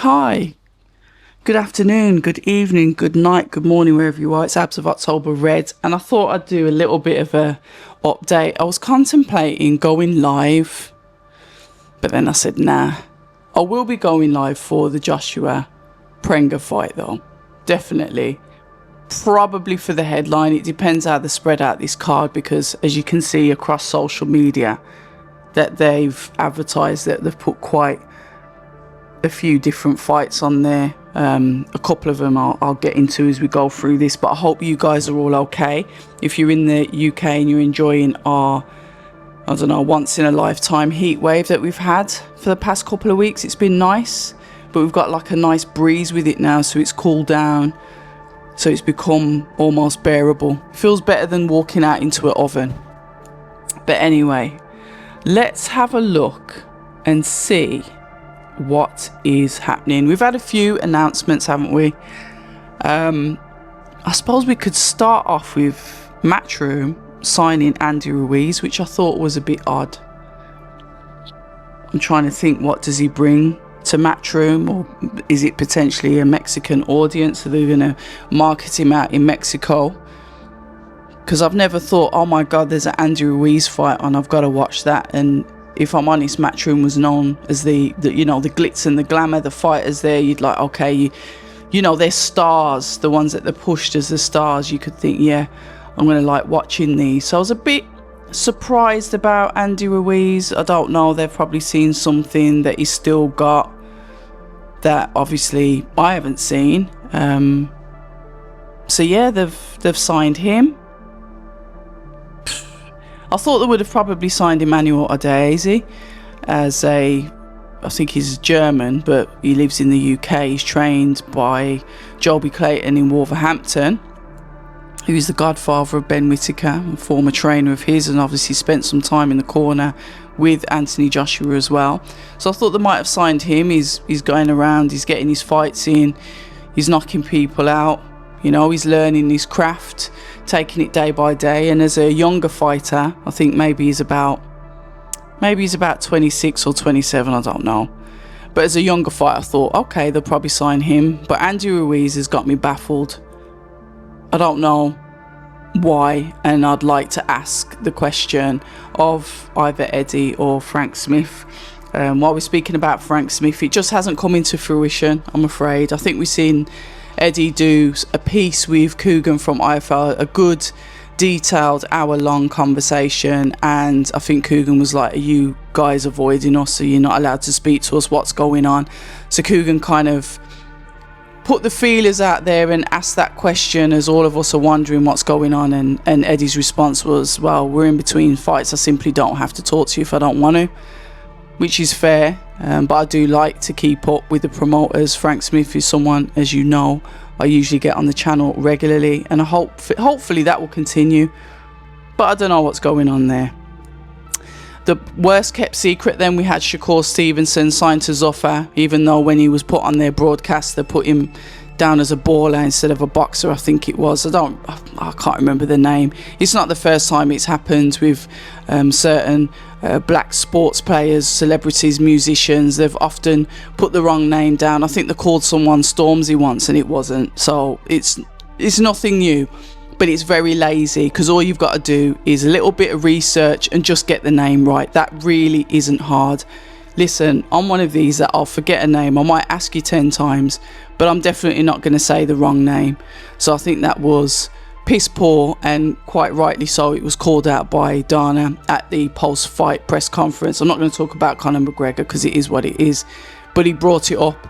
Hi, good afternoon, good evening, good night, good morning, wherever you are. It's Abs of October Red, and I thought I'd do a little bit of a update. I was contemplating going live, but then I said, nah. I will be going live for the Joshua Prenga fight though, definitely. Probably for the headline. It depends how they spread out this card, because as you can see across social media that they've advertised that they've put quite a few different fights on there. A couple of them I'll get into as we go through this, but I hope you guys are all okay. If you're in the UK and you're enjoying our, I don't know, once in a lifetime heat wave that we've had for the past couple of weeks, it's been nice, but we've got like a nice breeze with it now, so it's cooled down, so it's become almost bearable. Feels better than walking out into an oven. But anyway, let's have a look and see what is happening. We've had a few announcements, haven't we? I suppose we could start off with Matchroom signing Andy Ruiz, which I thought was a bit odd. I'm trying to think, what does he bring to Matchroom, or is it potentially a Mexican audience? Are they going to market him out in Mexico? Because I've never thought, oh my god, there's an Andy Ruiz fight on, I've got to watch that. And if I'm honest, Matchroom was known as the you know, the glitz and the glamour, the fighters there, you'd like, okay, you know, they're stars, the ones that they're pushed as the stars. You could think, yeah, I'm going to like watching these. So I was a bit surprised about Andy Ruiz. I don't know, they've probably seen something that he's still got that obviously I haven't seen. So yeah, they've signed him. I thought they would have probably signed Emmanuel Adeyezi as I think he's German, but he lives in the UK. He's trained by Joby Clayton in Wolverhampton, who's the godfather of Ben Whittaker, a former trainer of his, and obviously spent some time in the corner with Anthony Joshua as well. So I thought they might have signed him. He's going around, he's getting his fights in, he's knocking people out. You know, he's learning his craft, taking it day by day. And as a younger fighter, I think maybe he's about 26 or 27, I don't know. But as a younger fighter, I thought, okay, they'll probably sign him. But Andy Ruiz has got me baffled. I don't know why, and I'd like to ask the question of either Eddie or Frank Smith. While we're speaking about Frank Smith, it just hasn't come into fruition, I'm afraid. I think we've seen Eddie do a piece with Coogan from IFL, a good detailed hour-long conversation, and I think Coogan was like, are you guys avoiding us? So you're not allowed to speak to us? What's going on? So Coogan kind of put the feelers out there and asked that question, as all of us are wondering what's going on, and Eddie's response was, well, we're in between fights, I simply don't have to talk to you if I don't want to, which is fair. But I do like to keep up with the promoters. Frank Smith is someone, as you know, I usually get on the channel regularly, and I hopefully that will continue. But I don't know what's going on there. The worst kept secret then, we had Shakur Stevenson signed to Zuffa, even though when he was put on their broadcast they put him down as a baller instead of a boxer, I think it was. I can't remember the name. It's not the first time it's happened with certain black sports players, celebrities, musicians. They've often put the wrong name down. I think they called someone Stormzy once and it wasn't. So it's nothing new, but it's very lazy, because all you've got to do is a little bit of research and just get the name right. That really isn't hard. Listen, I'm one of these that I'll forget a name. I might ask you 10 times, but I'm definitely not going to say the wrong name. So I think that was piss poor, and quite rightly so. It was called out by Dana at the post-fight press conference. I'm not going to talk about Conor McGregor because it is what it is, but he brought it up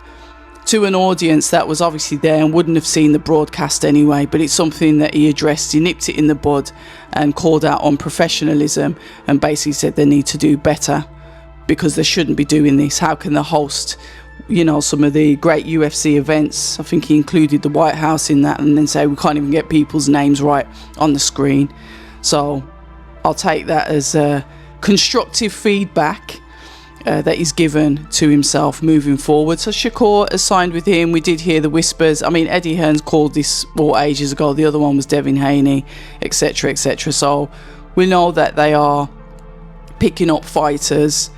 to an audience that was obviously there and wouldn't have seen the broadcast anyway. But it's something that he addressed. He nipped it in the bud and called out on professionalism, and basically said they need to do better, because they shouldn't be doing this. How can they host, you know, some of the great UFC events? I think he included the White House in that, and then say we can't even get people's names right on the screen. So I'll take that as constructive feedback that he's given to himself moving forward. So Shakur has signed with him. We did hear the whispers. I mean, Eddie Hearn's called this all ages ago. The other one was Devin Haney, etc., etc. So we know that they are picking up fighters.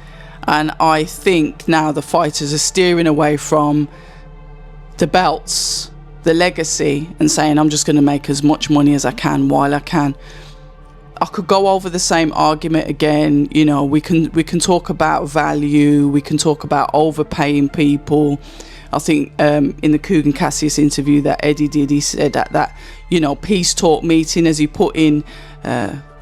And I think now the fighters are steering away from the belts, the legacy, and saying, I'm just going to make as much money as I can while I can. I could go over the same argument again. You know, we can talk about value, we can talk about overpaying people. I think in the Kugan Cassius interview that Eddie did, he said that you know, peace talk meeting, as he put in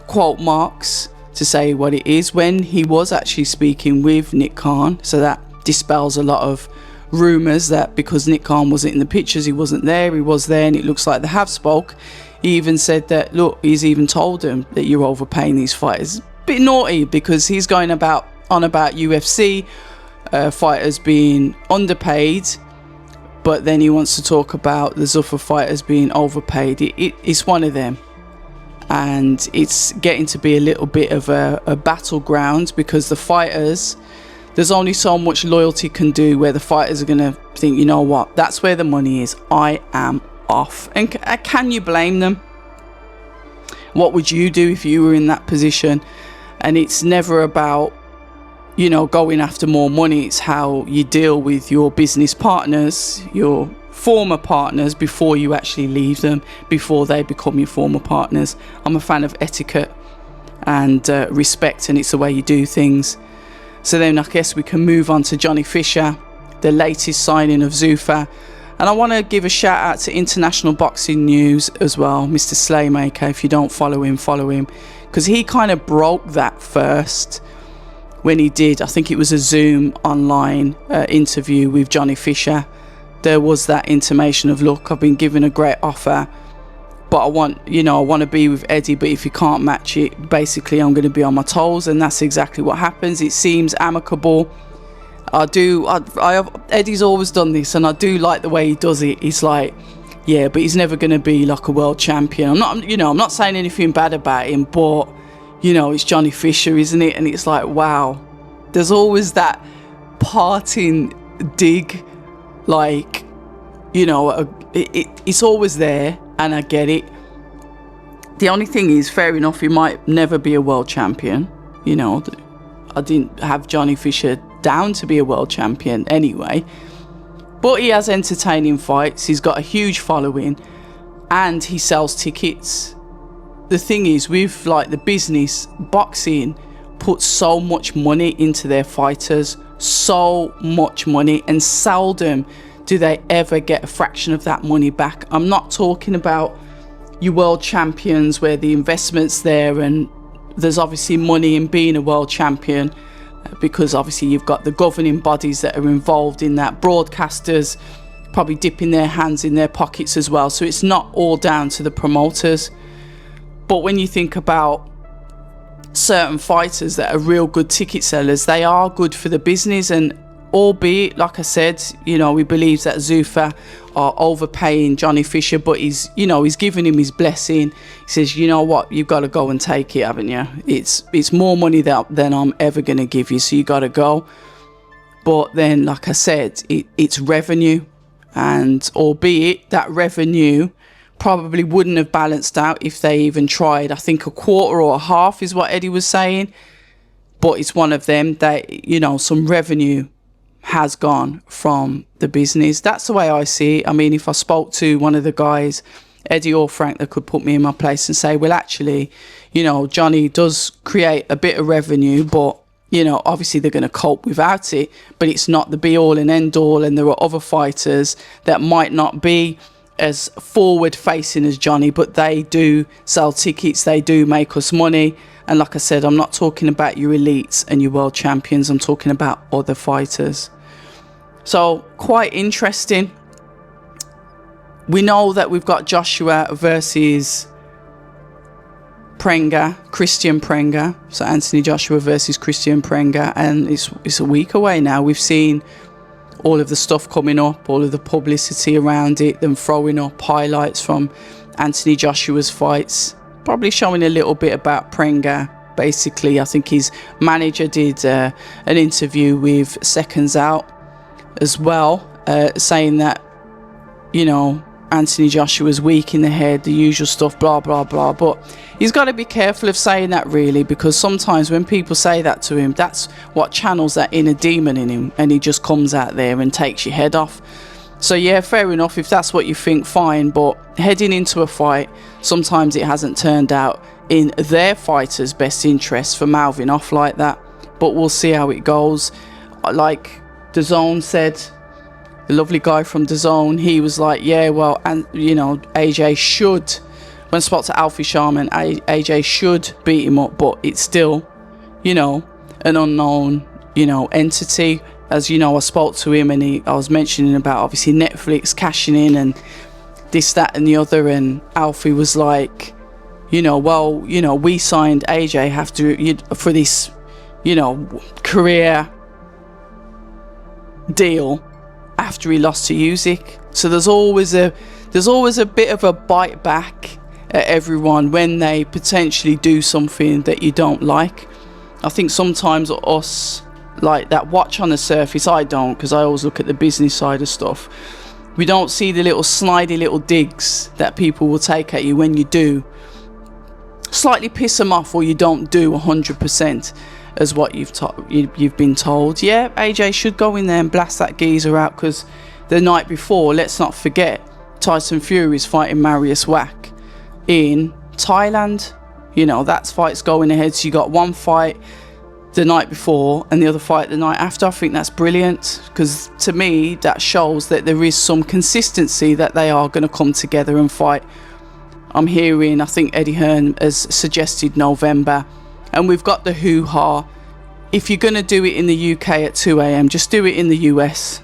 quote marks to say what it is, when he was actually speaking with Nick Khan. So that dispels a lot of rumours that because Nick Khan wasn't in the pictures, he wasn't there. He was there, and it looks like they have spoke. He even said that, look, he's even told him that you're overpaying these fighters. A bit naughty, because he's going on about UFC fighters being underpaid, but then he wants to talk about the Zuffa fighters being overpaid. It's one of them. And it's getting to be a little bit of a battleground, because the fighters, there's only so much loyalty can do, where the fighters are going to think, you know what, that's where the money is, I am off. And can you blame them? What would you do if you were in that position? And it's never about, you know, going after more money. It's how you deal with your business partners, your former partners, before you actually leave them, before they become your former partners. I'm a fan of etiquette and respect, and it's the way you do things. So then I guess we can move on to Johnny Fisher, the latest signing of Zuffa. And I want to give a shout out to International Boxing News as well, Mr. Slaymaker. If you don't follow him, because he kind of broke that first when he did, I think it was a Zoom online interview with Johnny Fisher. There was that intimation of, look, I've been given a great offer, but I want to be with Eddie, but if you can't match it, basically I'm going to be on my toes. And that's exactly what happens. It seems amicable. Eddie's always done this, and I do like the way he does it. He's like, yeah, but he's never going to be like a world champion. I'm not saying anything bad about him, but you know, it's Johnny Fisher, isn't it? And it's like, wow, there's always that parting dig, like, you know, it's always there, and I get it. The only thing is, fair enough, he might never be a world champion. You know, I didn't have Johnny Fisher down to be a world champion anyway, but he has entertaining fights, he's got a huge following, and he sells tickets. The thing is, with like the business, boxing puts so much money into their fighters, so much money, and seldom do they ever get a fraction of that money back. I'm not talking about your world champions where the investment's there, and there's obviously money in being a world champion, because obviously you've got the governing bodies that are involved in that, broadcasters probably dipping their hands in their pockets as well, so it's not all down to the promoters. But when you think about certain fighters that are real good ticket sellers, they are good for the business. And albeit, like I said, you know, we believe that Zuffa are overpaying Johnny Fisher, but he's giving him his blessing. He says, you know what, you've got to go and take it, haven't you? It's more money than I'm ever going to give you, so you got to go. But then, like I said, it's revenue, and albeit that revenue probably wouldn't have balanced out if they even tried. I think a quarter or a half is what Eddie was saying, but it's one of them that, you know, some revenue has gone from the business. That's the way I see it. I mean, if I spoke to one of the guys, Eddie or Frank, that could put me in my place and say, well, actually, you know, Johnny does create a bit of revenue, but, you know, obviously they're going to cope without it, but it's not the be all and end all, and there are other fighters that might not be as forward facing as Johnny, but they do sell tickets, they do make us money. And like I said, I'm not talking about your elites and your world champions, I'm talking about other fighters. So quite interesting. We know that we've got Joshua versus Prenga, Kristian Prenga. So Anthony Joshua versus Kristian Prenga, and it's a week away now. We've seen all of the stuff coming up, all of the publicity around it, them throwing up highlights from Anthony Joshua's fights, probably showing a little bit about Prenga. Basically, I think his manager did an interview with Seconds Out as well, saying that, you know, Anthony Joshua's weak in the head, the usual stuff, blah, blah, blah. But he's got to be careful of saying that, really, because sometimes when people say that to him, that's what channels that inner demon in him, and he just comes out there and takes your head off. So yeah, fair enough, if that's what you think, fine. But heading into a fight, sometimes it hasn't turned out in their fighter's best interest for mouthing off like that. But we'll see how it goes. Like DAZN said, the lovely guy from DAZN, he was like, yeah, well, and you know, AJ should, when I spoke to Alfie Sharman, AJ should beat him up, but it's still, you know, an unknown, you know, entity. As you know, I spoke to him, and I was mentioning about obviously Netflix cashing in and this, that and the other, and Alfie was like, you know, well, you know, we signed AJ for this, you know, career deal after he lost to Usyk. So there's always a bit of a bite back at everyone when they potentially do something that you don't like. I think sometimes us, like that, watch on the surface, I don't, because I always look at the business side of stuff. We don't see the little snidey little digs that people will take at you when you do slightly piss them off, or you don't do 100% as what you've been told. Yeah, AJ should go in there and blast that geezer out, because the night before, let's not forget, Tyson Fury is fighting Marius Wack in Thailand. You know, that's fight's going ahead. So you got one fight the night before and the other fight the night after. I think that's brilliant, because to me that shows that there is some consistency, that they are going to come together and fight. I'm hearing, I think Eddie Hearn has suggested November, and we've got the hoo-ha. If you're going to do it in the UK at 2 a.m, just do it in the US.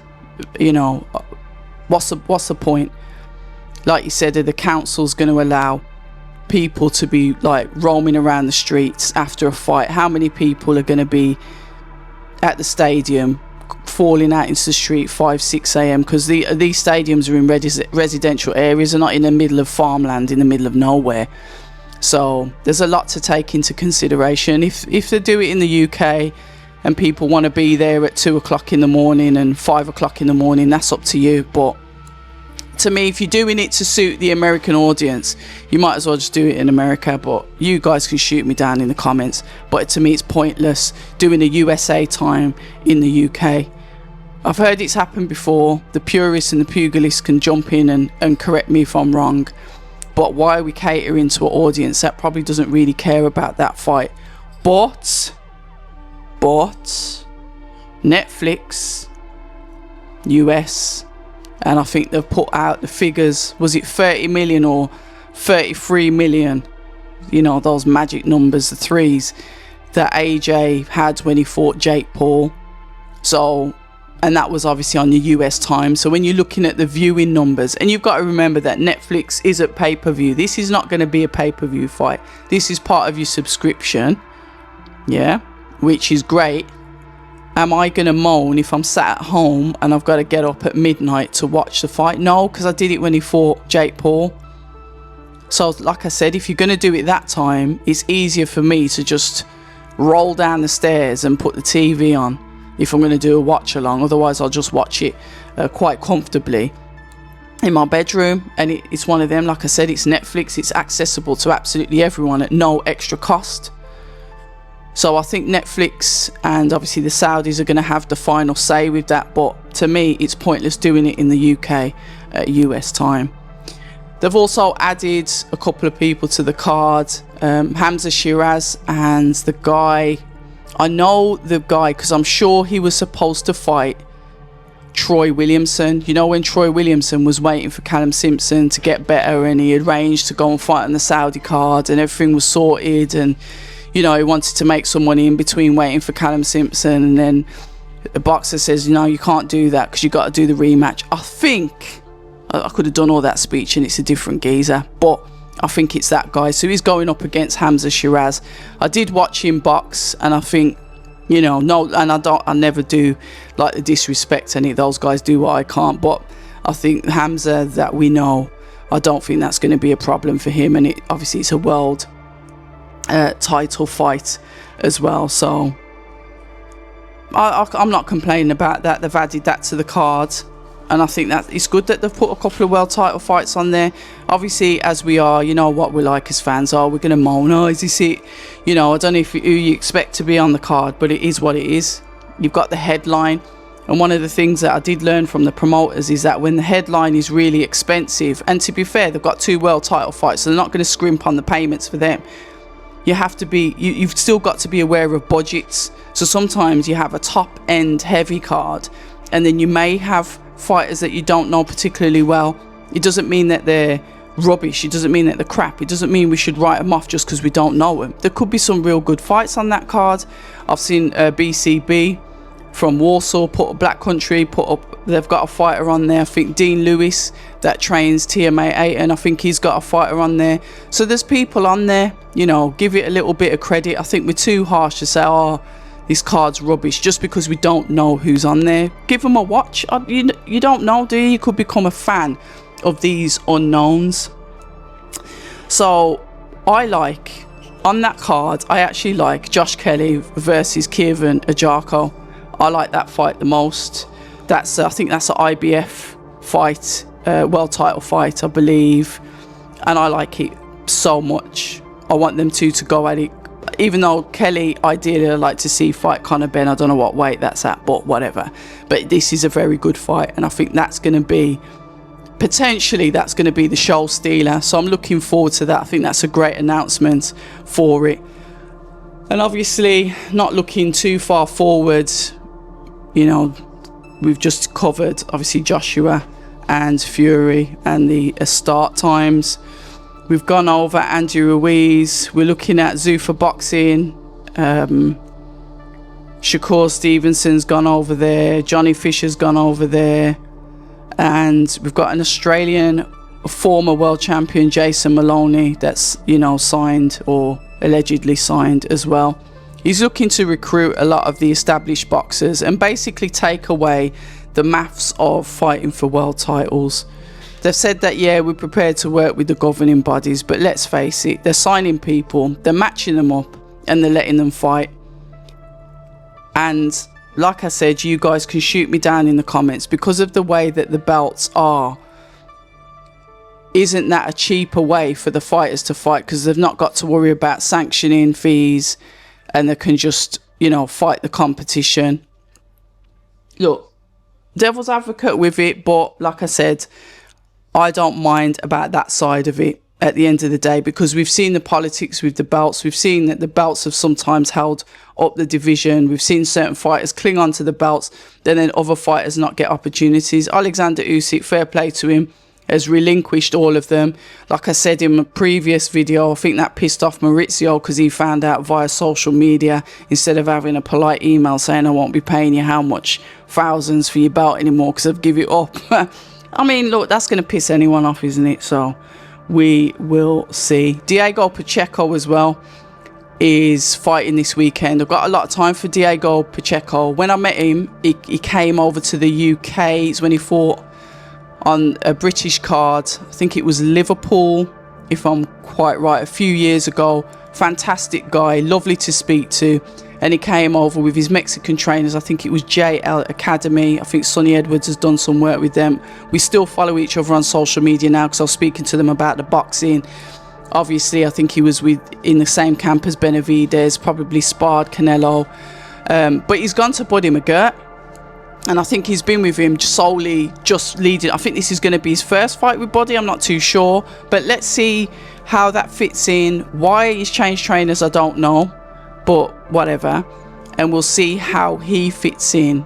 You know, what's the point? Like you said, the council's going to allow people to be like roaming around the streets after a fight. How many people are going to be at the stadium falling out into the street 5-6 a.m, because these stadiums are in residential areas, they're not in the middle of farmland in the middle of nowhere. So there's a lot to take into consideration. If they do it in the UK and people want to be there at 2 o'clock in the morning and 5 o'clock in the morning, that's up to you. But to me, if you're doing it to suit the American audience, you might as well just do it in America. But you guys can shoot me down in the comments. But to me, it's pointless doing a USA time in the UK. I've heard it's happened before. The purists and the pugilists can jump in and correct me if I'm wrong. But why are we catering to an audience that probably doesn't really care about that fight? But Netflix, US, and I think they've put out the figures, was it 30 million or 33 million? You know, those magic numbers, the threes, that AJ had when he fought Jake Paul. So, and that was obviously on the US time. So when you're looking at the viewing numbers, and you've got to remember that Netflix is at pay-per-view. This is not going to be a pay-per-view fight. This is part of your subscription. Yeah, which is great. Am I going to moan if I'm sat at home and I've got to get up at midnight to watch the fight? No, because I did it when he fought Jake Paul. So like I said, if you're going to do it that time, it's easier for me to just roll down the stairs and put the TV on if I'm going to do a watch along. Otherwise I'll just watch it quite comfortably in my bedroom. And it's one of them, like I said, it's Netflix. It's accessible to absolutely everyone at no extra cost. So I think Netflix and obviously the Saudis are going to have the final say with that. But to me, it's pointless doing it in the UK at US time. They've also added a couple of people to the card. Hamzah Sheeraz and the guy, I know the guy because I'm sure he was supposed to fight Troy Williamson. You know, when Troy Williamson was waiting for Callum Simpson to get better and he arranged to go and fight on the Saudi card and everything was sorted, and you know, he wanted to make some money in between waiting for Callum Simpson, and then the boxer says, no, you can't do that because you got to do the rematch. I think I could have done all that speech and it's a different geezer, but I think it's that guy. So he's going up against Hamzah Sheeraz. I did watch him box, and I think, you know, no, and I never do like the disrespect any of those guys do what I can't, but I think Hamzah that we know, I don't think that's going to be a problem for him, and obviously it's a world title fight as well, so I'm not complaining about that. They've added that to the card. and I think that it's good that they've put a couple of world title fights on there. Obviously, as we are, you know what we're like as fans are, we're going to moan, oh, is this it? You know, I don't know who you expect to be on the card, but it is what it is. You've got the headline, and one of the things that I did learn from the promoters is that when the headline is really expensive, and to be fair, they've got 2 world title fights, so they're not going to scrimp on the payments for them. You have to be, you've still got to be aware of budgets. So sometimes you have a top end heavy card, and then you may have fighters that you don't know particularly well. It doesn't mean that they're rubbish, it doesn't mean that they're crap, it doesn't mean we should write them off just because we don't know them. There could be some real good fights on that card. I've seen BCB from Warsaw put up Black Country, they've got a fighter on there. I think Dean Lewis that trains TMA 8, and I think he's got a fighter on there. So there's people on there, you know, give it a little bit of credit. I think we're too harsh to say, oh, this card's rubbish just because we don't know who's on there. Give them a watch. You don't know, do you? You could become a fan of these unknowns. So I like, on that card, I actually like Josh Kelly versus Kievan Ajako. I like that fight the most. That's I think that's an IBF fight, world title fight, I believe, and I like it so much. I want them two to go at it. Even though Kelly, ideally, I'd like to see fight Conor Benn. I don't know what weight that's at, but whatever. But this is a very good fight, and I think that's going to be, potentially, that's going to be the show stealer. So I'm looking forward to that. I think that's a great announcement for it. And obviously, not looking too far forward, you know, we've just covered, obviously, Joshua and Fury and the start times. We've gone over Andy Ruiz. We're looking at Zuffa Boxing. Shakur Stevenson's gone over there. Johnny Fisher's gone over there. And we've got an Australian former world champion, Jason Maloney, that's, you know, signed or allegedly signed as well. He's looking to recruit a lot of the established boxers and basically take away the maths of fighting for world titles. They've said that, yeah, we're prepared to work with the governing bodies, but let's face it, they're signing people, they're matching them up, and they're letting them fight. And like I said, you guys can shoot me down in the comments, because of the way that the belts are. Isn't that a cheaper way for the fighters to fight, because they've not got to worry about sanctioning fees, and they can just, you know, fight the competition? Look, devil's advocate with it, but like I said, I don't mind about that side of it at the end of the day, because we've seen the politics with the belts. We've seen that the belts have sometimes held up the division. We've seen certain fighters cling on to the belts, then other fighters not get opportunities. Alexander Usyk, fair play to him, has relinquished all of them. Like I said in my previous video, I think that pissed off Maurizio, because he found out via social media, instead of having a polite email saying I won't be paying you how much thousands for your belt anymore because I've given it up. I mean, look, that's going to piss anyone off, isn't it? So we will see. Diego Pacheco as well is fighting this weekend. I've got a lot of time for Diego Pacheco. When I met him, he came over to the UK. It's when he fought on a British card. I think it was Liverpool, if I'm quite right, a few years ago. Fantastic guy, lovely to speak to. And he came over with his Mexican trainers. I think it was JL Academy. I think Sonny Edwards has done some work with them. We still follow each other on social media now, because I was speaking to them about the boxing. Obviously, I think he was in the same camp as Benavidez, probably sparred Canelo. But he's gone to Buddy McGirt, and I think he's been with him solely just leading. I think this is going to be his first fight with Buddy. I'm not too sure. But let's see how that fits in. Why he's changed trainers, I don't know. But whatever. And we'll see how he fits in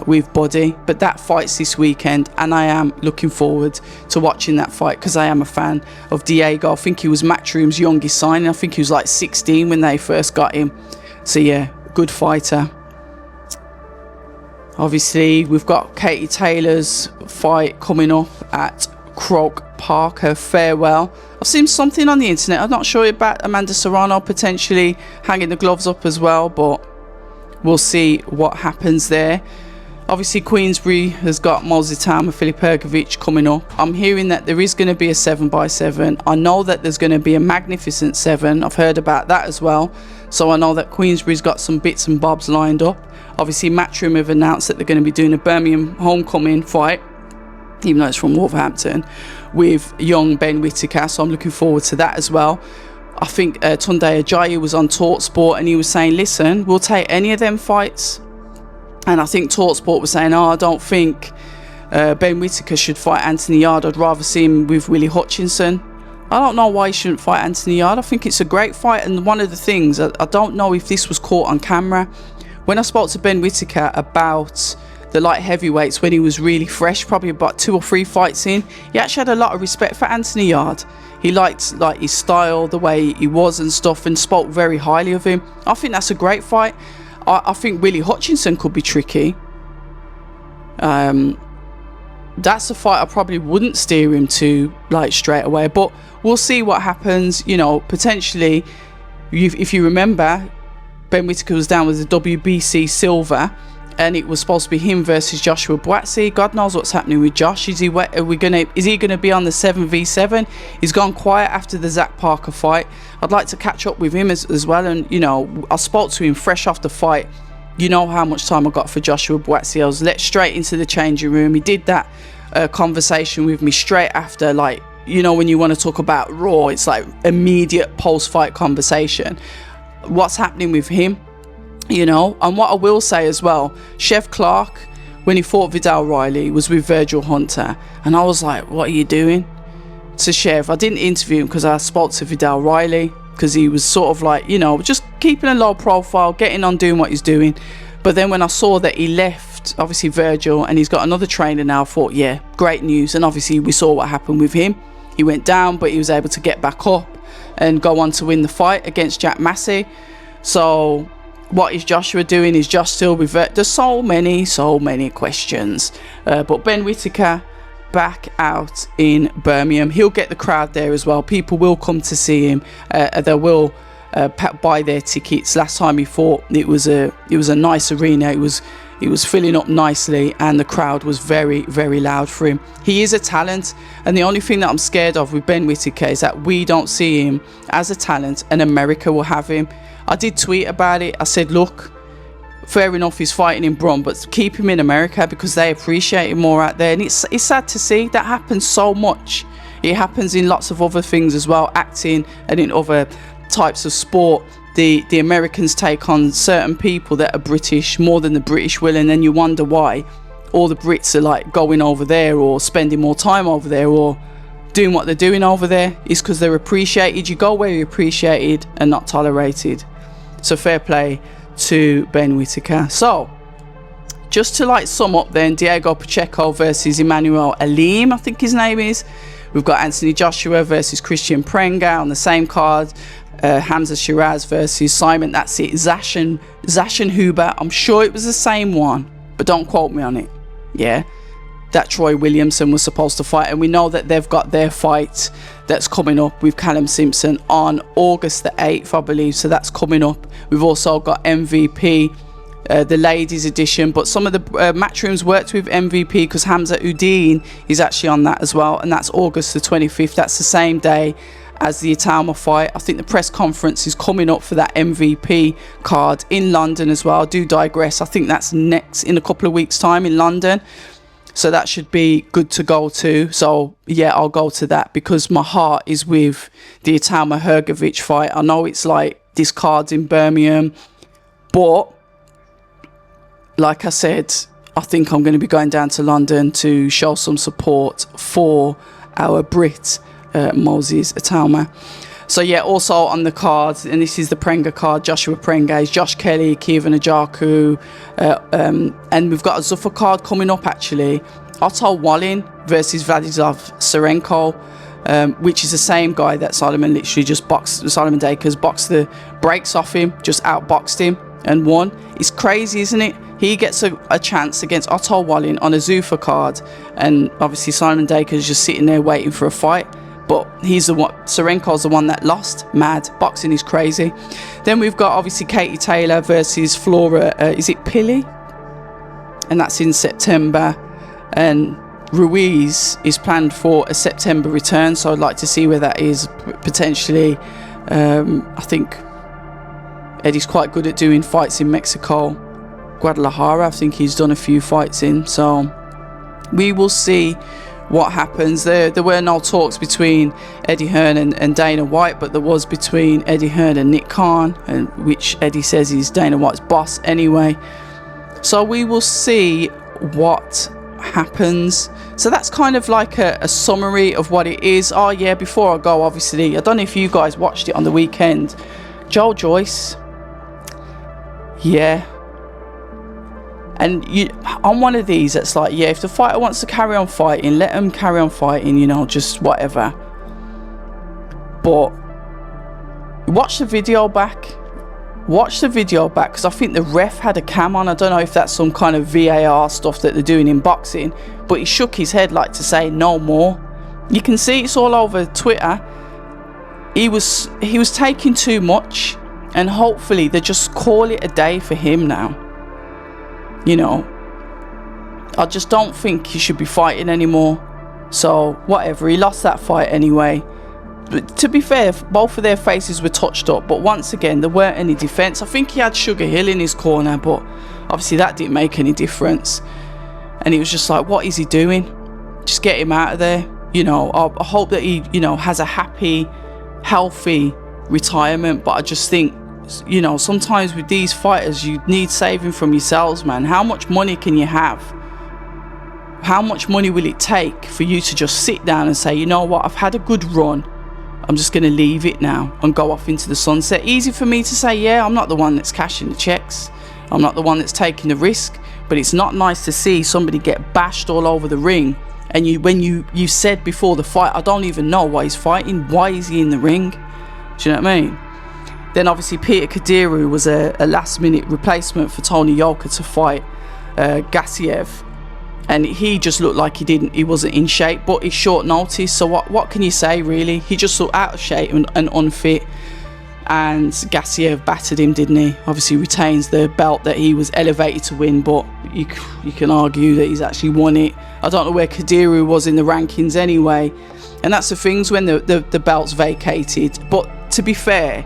with Buddy. But that fight's this weekend, and I am looking forward to watching that fight, because I am a fan of Diego. I think he was Matchroom's youngest signing. I think he was like 16 when they first got him. So yeah, good fighter. Obviously, we've got Katie Taylor's fight coming up at Croke Park, her farewell. I've seen something on the internet. I'm not sure about Amanda Serrano potentially hanging the gloves up as well, but we'll see what happens there. Obviously, Queensbury has got Mozitama Filiperkovic coming up. I'm hearing that there is going to be a 7x7. I know that there's going to be a magnificent 7. I've heard about that as well. So I know that Queensbury's got some bits and bobs lined up. Obviously, Matchroom have announced that they're going to be doing a Birmingham homecoming fight. even though it's from Wolverhampton, with young Ben Whittaker. So I'm looking forward to that as well. I think Tunde Ajayi was on TalkSport and he was saying, listen, we'll take any of them fights. And I think TalkSport was saying, I don't think Ben Whittaker should fight Anthony Yarde. I'd rather see him with Willie Hutchinson. I don't know why he shouldn't fight Anthony Yarde. I think it's a great fight. And one of the things, I don't know if this was caught on camera, when I spoke to Ben Whittaker about the light heavyweights when he was really fresh, probably about 2 or 3 fights in, he actually had a lot of respect for Anthony Yarde. He liked like his style, the way he was and stuff, and spoke very highly of him. I think that's a great fight. I think Willie Hutchinson could be tricky. That's a fight I probably wouldn't steer him to like straight away, but we'll see what happens. You know, potentially, if you remember, Ben Whittaker was down with the WBC silver, and it was supposed to be him versus Joshua Buatsi. God knows what's happening with Josh. Is he gonna be on the 7v7? He's gone quiet after the Zach Parker fight. I'd like to catch up with him as well. And you know, I spoke to him fresh off the fight. You know how much time I got for Joshua Buatsi. I was let straight into the changing room. He did that conversation with me straight after, like, you know, when you want to talk about Raw, it's like immediate post-fight conversation. What's happening with him? You know, and what I will say as well, Chef Clark, when he fought Vidal Riley, was with Virgil Hunter, and I was like, what are you doing? To Chef, I didn't interview him because I spoke to Vidal Riley, because he was sort of like, you know, just keeping a low profile, getting on doing what he's doing. But then when I saw that he left, obviously Virgil, and he's got another trainer now, I thought, yeah, great news. And obviously we saw what happened with him. He went down, but he was able to get back up and go on to win the fight against Jack Massey. So what is Joshua doing? Is Josh still with there's so many questions. But Ben Whittaker back out in Birmingham. He'll get the crowd there as well. People will come to see him. They will buy their tickets. Last time he fought, it was a nice arena. It was filling up nicely, and the crowd was very, very loud for him. He is a talent, and the only thing that I'm scared of with Ben Whittaker is that we don't see him as a talent, and America will have him. I did tweet about it. I said, look, fair enough, he's fighting in Brum, but keep him in America because they appreciate him more out there. And it's sad to see that happens so much. It happens in lots of other things as well, acting and in other types of sport. The Americans take on certain people that are British more than the British will, and then you wonder why all the Brits are like going over there or spending more time over there or doing what they're doing over there. Is because they're appreciated. You go where you're appreciated and not tolerated. So fair play to Ben Whittaker. So just to like sum up then, Diego Pacheco versus Emmanuel Alim, I think his name is. We've got Anthony Joshua versus Kristian Prenga on the same card. Hamzah Sheeraz versus Simon, that's it. Zashin Huber, I'm sure it was the same one, but don't quote me on it. Yeah, that Troy Williamson was supposed to fight, and we know that they've got their fight that's coming up with Callum Simpson on August the 8th, I believe. So that's coming up. We've also got MVP, the ladies edition, but some of the Matchrooms worked with MVP because Hamza Udine is actually on that as well, and that's August the 25th. That's the same day as the Italma fight. I think the press conference is coming up for that MVP card in London as well. I do digress. I think that's next in a couple of weeks' time in London. So that should be good to go to. So yeah, I'll go to that because my heart is with the Italma Hrgovic fight. I know it's like this card's in Birmingham, but like I said, I think I'm going to be going down to London to show some support for our Brit, Moses Italma. So yeah, also on the cards, and this is the Prenga card, Joshua Prenga, is Josh Kelly, Kievan Ajaku, and we've got a Zuffa card coming up actually. Otto Wallin versus Vladislav Serenko, which is the same guy that Solomon Dakers boxed the brakes off him, just outboxed him and won. It's crazy, isn't it? He gets a chance against Otto Wallin on a Zuffa card, and obviously Simon Dakers just sitting there waiting for a fight. But he's the one, Serenko's the one that lost. Mad. Boxing is crazy. Then we've got obviously Katie Taylor versus Flora, is it Pili? And that's in September. And Ruiz is planned for a September return, so I'd like to see where that is potentially. I think Eddie's quite good at doing fights in Mexico. Guadalajara, I think he's done a few fights in. So we will see what happens. There were no talks between Eddie Hearn and Dana White, but there was between Eddie Hearn and Nick Khan, and which Eddie says is Dana White's boss anyway. So we will see what happens. So that's kind of like a summary of what it is. Oh yeah, before I go, obviously, I don't know if you guys watched it on the weekend. Joe Joyce, yeah. And I'm one of these that's like, yeah, if the fighter wants to carry on fighting, let them carry on fighting, you know, just whatever. But watch the video back. Watch the video back, because I think the ref had a cam on. I don't know if that's some kind of VAR stuff that they're doing in boxing, but he shook his head like to say no more. You can see it's all over Twitter. He was taking too much, and hopefully they just call it a day for him now. You know, I just don't think he should be fighting anymore. So whatever, he lost that fight anyway. But to be fair, both of their faces were touched up, but once again there weren't any defense. I think he had Sugar Hill in his corner, but obviously that didn't make any difference. And he was just like, what is he doing? Just get him out of there. You know, I hope that he, you know, has a happy, healthy retirement. But I just think, you know, sometimes with these fighters you need saving from yourselves, man. How much money can you have? How much money will it take for you to just sit down and say, you know what, I've had a good run, I'm just going to leave it now and go off into the sunset? Easy for me to say, yeah, I'm not the one that's cashing the checks, I'm not the one that's taking the risk. But it's not nice to see somebody get bashed all over the ring, and when you said before the fight, I don't even know why he's fighting, why is he in the ring? Do you know what I mean? Then obviously Peter Kadiru was a last minute replacement for Tony Yoka to fight Gassiev, and he just looked like he wasn't in shape, but it's short notice, so what can you say really? He just looked out of shape and unfit, and Gassiev battered him, didn't he? Obviously retains the belt that he was elevated to win, but you can argue that he's actually won it. I don't know where Kadiru was in the rankings anyway, and that's the things when the belt's vacated. But to be fair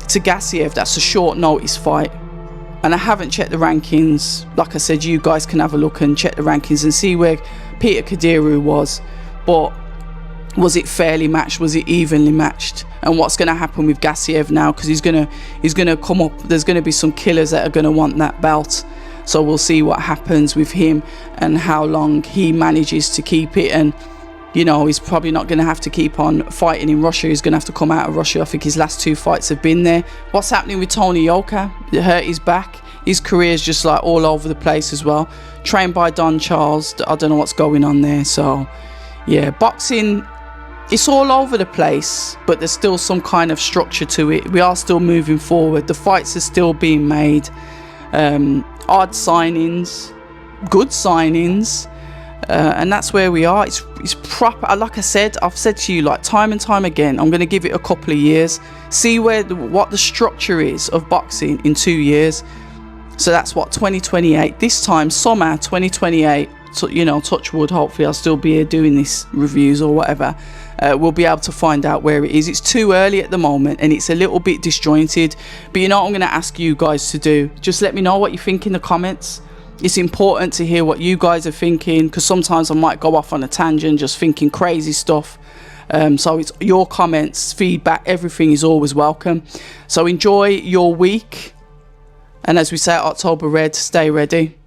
to Gassiev, that's a short notice fight, and I haven't checked the rankings. Like I said, you guys can have a look and check the rankings and see where Peter Kadiru was, but was it fairly matched? Was it evenly matched? And what's going to happen with Gassiev now? Because he's gonna come up, there's going to be some killers that are going to want that belt, so we'll see what happens with him and how long he manages to keep it. And you know, he's probably not going to have to keep on fighting in Russia. He's going to have to come out of Russia. I think his last 2 fights have been there. What's happening with Tony Yoka? It hurt his back. His career is just like all over the place as well. Trained by Don Charles. I don't know what's going on there. So, yeah, boxing, it's all over the place, but there's still some kind of structure to it. We are still moving forward. The fights are still being made. Odd signings, good signings. And that's where we are. It's proper. Like I said, I've said to you like time and time again, I'm going to give it a couple of years, see what the structure is of boxing in 2 years. So that's what, 2028, this time summer 2028. So, you know, touch wood, hopefully I'll still be here doing this reviews or whatever. We'll be able to find out where it is. It's too early at the moment and it's a little bit disjointed, but you know what I'm going to ask you guys to do? Just let me know what you think in the comments. It's important to hear what you guys are thinking, because sometimes I might go off on a tangent just thinking crazy stuff. So it's your comments, feedback, everything is always welcome. So enjoy your week, and as we say at October Red, stay ready.